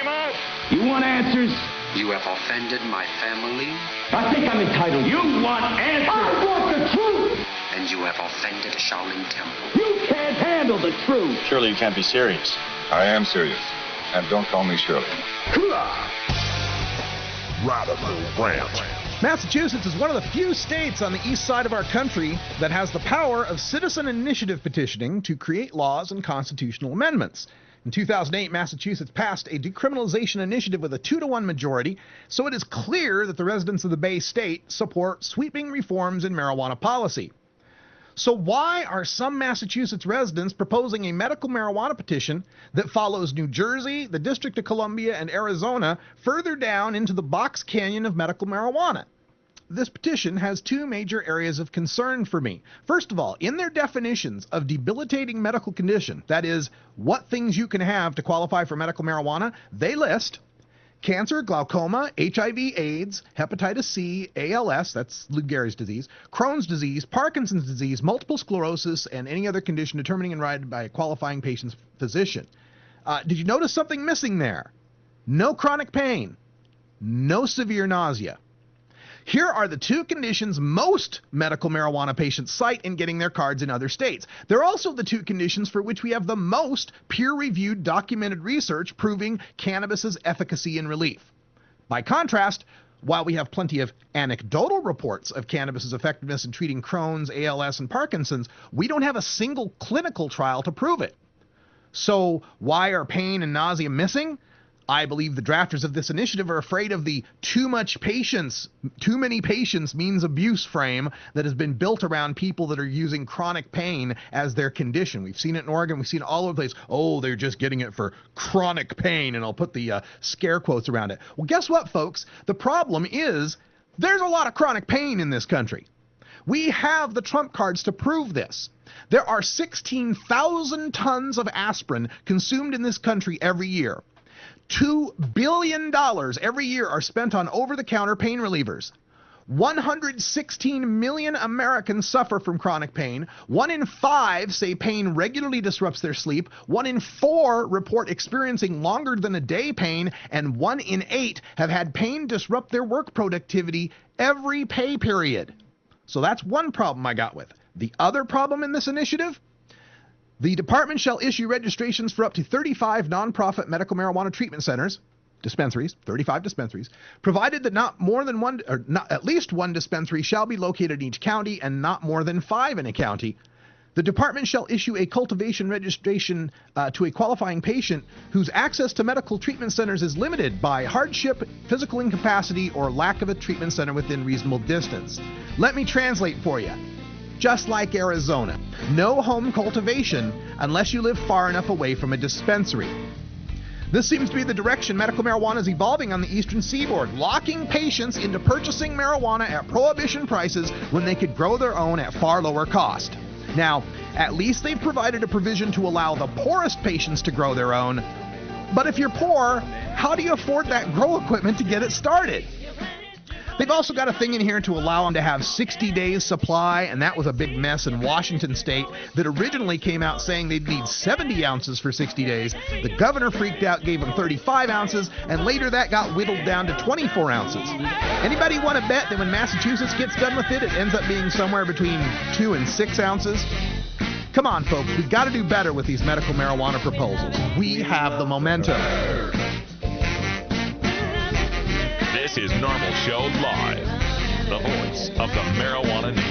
him out. You want answers? You have offended my family. I think I'm entitled. You want answers? I want the truth. And you have offended a Shaolin temple. You can't handle the truth. Surely you can't be serious. I am serious. And don't call me Shirley. Radical Rant. Massachusetts is one of the few states on the east side of our country that has the power of citizen initiative petitioning to create laws and constitutional amendments. In 2008, Massachusetts passed a decriminalization initiative with a 2-to-1 majority, so it is clear that the residents of the Bay State support sweeping reforms in marijuana policy. So why are some Massachusetts residents proposing a medical marijuana petition that follows New Jersey, the District of Columbia, and Arizona further down into the Box Canyon of medical marijuana? This petition has two major areas of concern for me. First of all, in their definitions of debilitating medical condition, that is, what things you can have to qualify for medical marijuana, they list cancer, glaucoma, HIV/AIDS, hepatitis C, ALS, that's Lou Gehrig's disease, Crohn's disease, Parkinson's disease, multiple sclerosis, and any other condition determined and rated by a qualifying patient's physician. Did you notice something missing there? No chronic pain, no severe nausea. Here are the two conditions most medical marijuana patients cite in getting their cards in other states. They're also the two conditions for which we have the most peer-reviewed documented research proving cannabis's efficacy and relief. By contrast, while we have plenty of anecdotal reports of cannabis's effectiveness in treating Crohn's, ALS, and Parkinson's, we don't have a single clinical trial to prove it. So why are pain and nausea missing? I believe the drafters of this initiative are afraid of the too many patients means abuse frame that has been built around people that are using chronic pain as their condition. We've seen it in Oregon. We've seen it all over the place. Oh, they're just getting it for chronic pain, and I'll put the scare quotes around it. Well, guess what, folks? The problem is there's a lot of chronic pain in this country. We have the trump cards to prove this. There are 16,000 tons of aspirin consumed in this country every year. $2 billion every year are spent on over-the-counter pain relievers. 116 million Americans suffer from chronic pain. 1 in 5 say pain regularly disrupts their sleep. 1 in 4 report experiencing longer than a day pain. And 1 in 8 have had pain disrupt their work productivity every pay period. So that's one problem I got with. The other problem in this initiative? The department shall issue registrations for up to 35 nonprofit medical marijuana treatment centers, dispensaries, 35 dispensaries, provided that at least one dispensary shall be located in each county and not more than 5 in a county. The department shall issue a cultivation registration to a qualifying patient whose access to medical treatment centers is limited by hardship, physical incapacity, or lack of a treatment center within reasonable distance. Let me translate for you. Just like Arizona, no home cultivation unless you live far enough away from a dispensary. This seems to be the direction medical marijuana is evolving on the eastern seaboard, locking patients into purchasing marijuana at prohibition prices when they could grow their own at far lower cost. Now, at least they've provided a provision to allow the poorest patients to grow their own. But if you're poor, how do you afford that grow equipment to get it started? They've also got a thing in here to allow them to have 60 days supply, and that was a big mess in Washington state that originally came out saying they'd need 70 ounces for 60 days. The governor freaked out, gave them 35 ounces, and later that got whittled down to 24 ounces. Anybody want to bet that when Massachusetts gets done with it, it ends up being somewhere between 2 and 6 ounces? Come on, folks, we've got to do better with these medical marijuana proposals. We have the momentum. This is Normal Show Live, the voice of the marijuana nation.